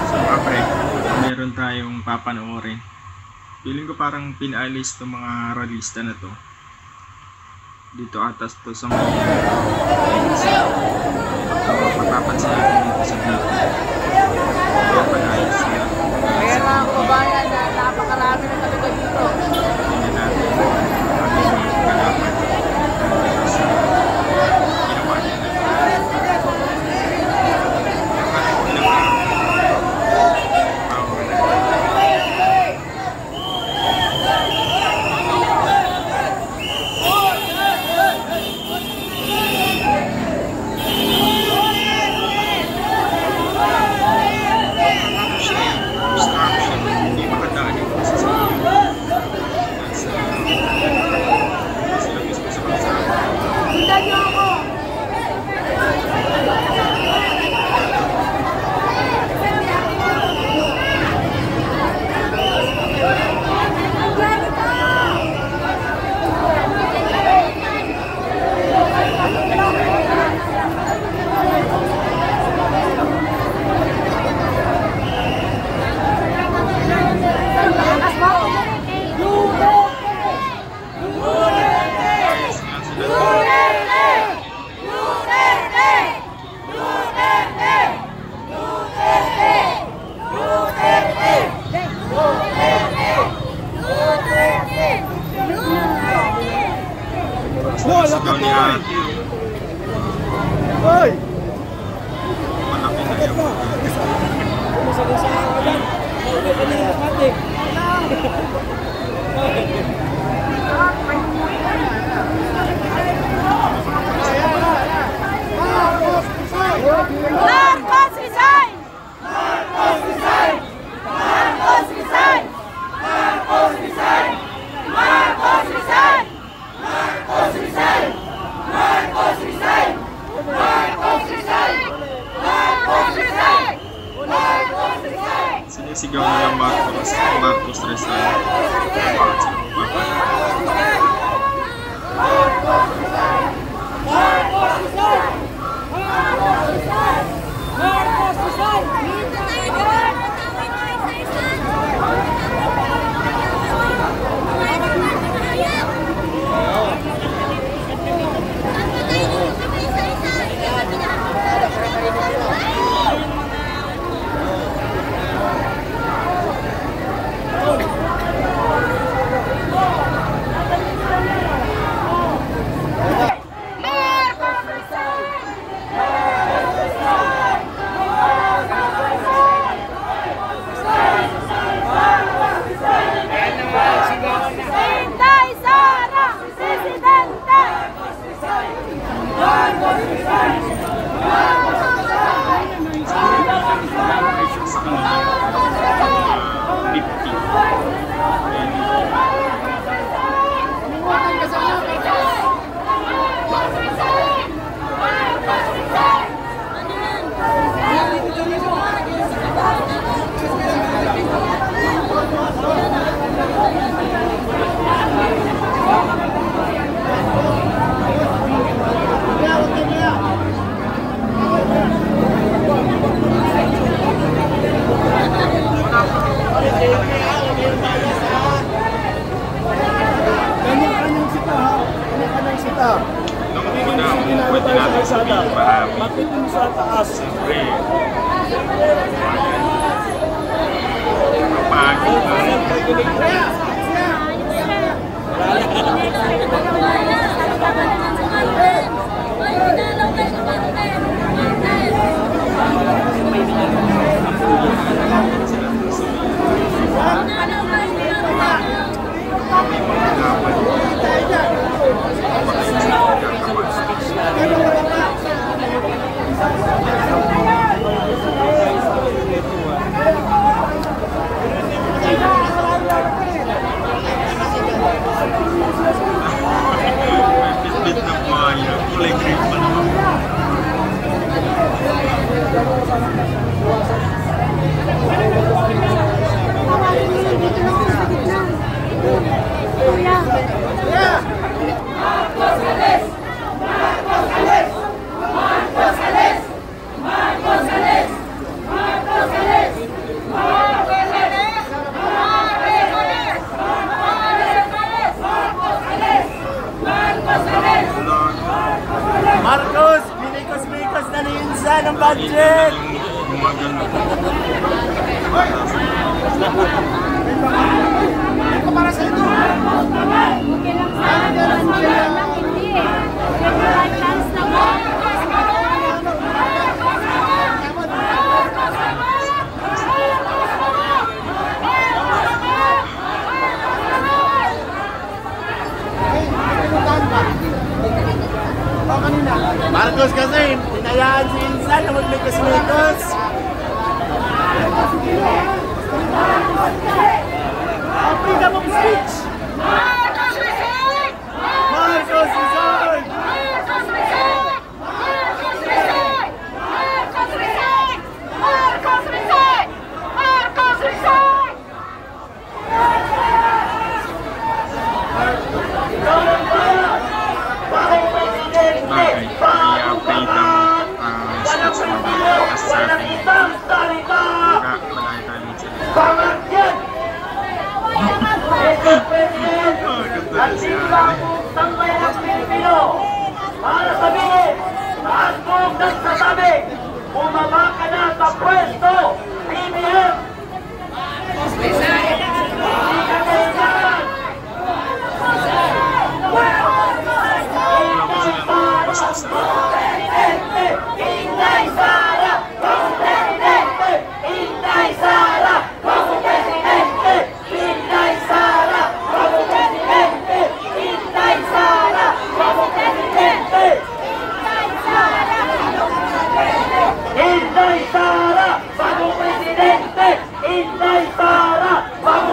So kapre, meron tayong papanoorin. Feeling ko parang pinaalis itong mga realista na to. Dito atas to sa mga mapapansin natin dito sa video. Kaya panayos nila. Kaya mga kababayan na napakarami na talaga dito. Tingnan natin ang ating kalaban sa ginawa niya na sigaw ni ate. Hoy! Malaki na yan. Marcos resign! Marcos resign! Marcos resign! Marcos resign! Marcos resign! Marcos resign! Marcos resign! Marcos resign! Marcos resign! Marcos resign! Sinisigaw nila Marcos resign. Bakit sila magpapalala? Marcos resign! Marcos resign! Marcos resign! Marcos resign! Bakit mo sa taas? Siyempre. Kapagod na. yung gumagano. Okay lang sana, hindi eh. May chance na mo. Marcos kasi, pinayaan si Insan na magmikos-mikos. Freedom of speech! Marcos resign! Marcos resign! Marcos resign! Marcos resign! Marcos resign! Marcos resign! Marcos resign! Bagay, i-update ang speech ng mga sa atin. Kaya malaki tayo magsalita. At singapong tambay ng Pilipino para sabihin at kung nagsasabi bumaba ka na sa pwesto BBM hindi ka kailangan Inday Sara Como Presidente Inday Sara Como Presidente Inday Sara Como Presidente Inday Sara Como Presidente Inday Sara Como Presidente Inday Sara Como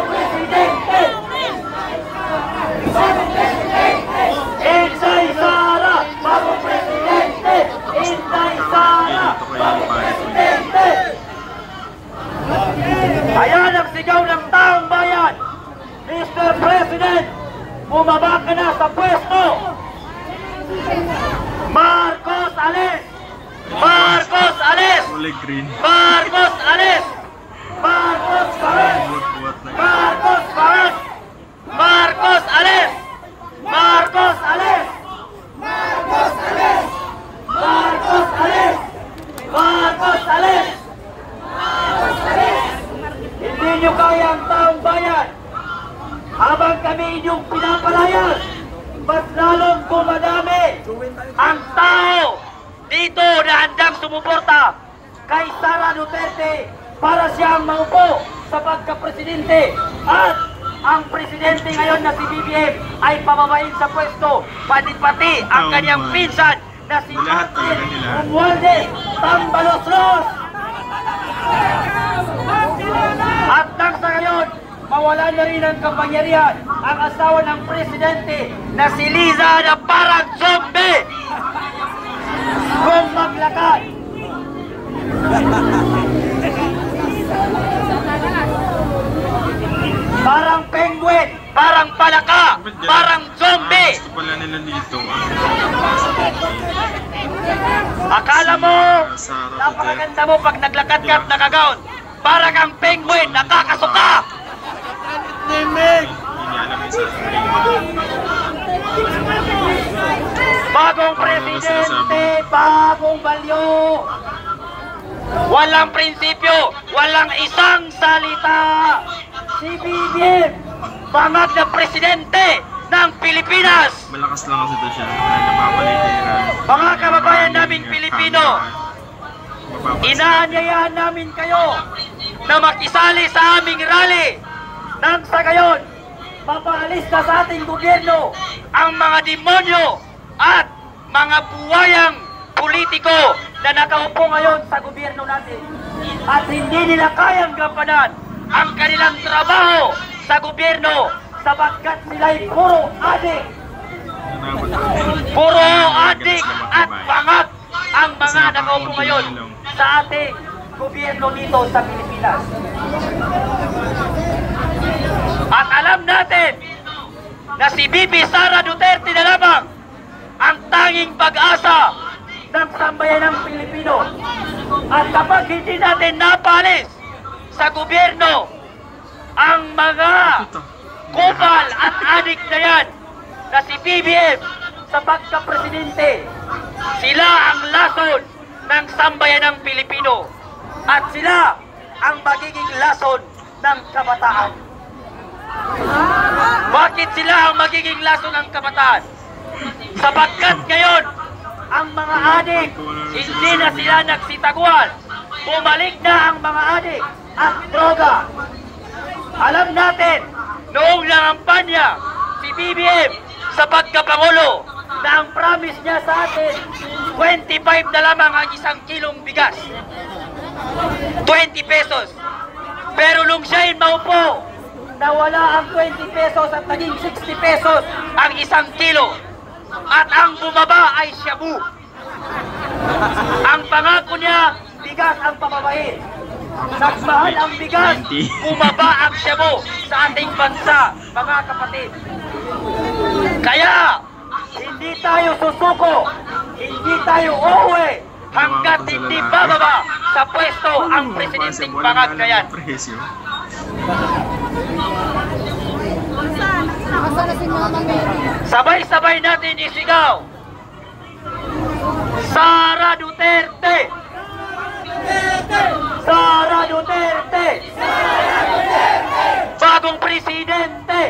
Presidente Inday Sara Como Presidente Inday Sara Como Presidente Ayan ang sigaw ng taong bayan Mr. President bumaba ka na sa pwesto Marcos alis Marcos alis Kulay green. Marcos alis Marcos alis Buwat-buwat na. Marcos alis Marcos alis Marcos alis Marcos alis Marcos alis Marcos alis Hindi nyo kaya ang taong bayan habang kami inyong pinapalayas mas lalong dumadami ang tao dito na handang sumuporta kay Sara Duterte para siyang maupo sa pagka-presidente at ang presidente ngayon na si BBM ay pababain sa pwesto pati-pati ang kanyang pinsan na si Lahat talaga Martin nila. Romualdez Tambaloslos at nang sa ngayon mawala na rin ang kapangyarihan ang asawa ng presidente na si Liza na parang zombie kung maglakad parang penguin, parang palaka, parang zombie. Gusto pala nila dito. Akala mo, Sara napakaganda mo pag naglakad ka at nakagaon. Parang ang penguin, nakakasuka. Nimig! Hindi niya alam yung sasabihin. Bagong presidente, bagong balyo. Walang prinsipyo, walang isang salita. Si BBM, bangag na presidente ng Pilipinas. Malakas lang kasi ito siya. Napapalitiran. Mga kababayan namin Pilipino, inaanyayahan namin kayo na makisali sa aming rally nang sa gayon mapaalis na sa ating gobyerno ang mga demonyo at mga buwayang politiko na nakaupo ngayon sa gobyerno natin at hindi nila kayang gampanan ang kanilang trabaho sa gobyerno sapagkat sila'y puro adik at pangak ang mga nakaupo ngayon sa ating gobyerno dito sa Pilipinas. At alam natin na si Bibi Sara Duterte na lamang ang tanging pag-asa ng sambayan ng Pilipino. At kapag hindi natin napalis sa gobyerno ang mga kupal at adik na yan na si BBM sa pagka-presidente, sila ang lason ng sambayanang Pilipino at sila ang magiging lason ng kabataan. Bakit sila ang magiging lason ng kabataan? Sapagkat ngayon, ang mga adik, hindi na sila nagsitaguan. Bumalik na ang mga adik at droga. Alam natin, noong nangampanya si BBM sa pagkapangulo na ang promise niya sa atin, 25 na lamang ang isang kilong bigas. 20 pesos. Pero nung siya'y maupo, nawala ang 20 pesos at naging 60 pesos ang isang kilo. At ang bumaba ay shabu. Ang pangako niya, bigas ang pababain. Nagmahal ang bigas, bumaba ang shabu sa ating bansa, mga kapatid. Kaya, hindi tayo susuko, hindi tayo uuwi, hanggat hindi bababa sa pwesto ang presidenteng pangagkayan. Sabay-sabay natin isigaw, Sara Duterte! Sara Duterte! Bagong presidente!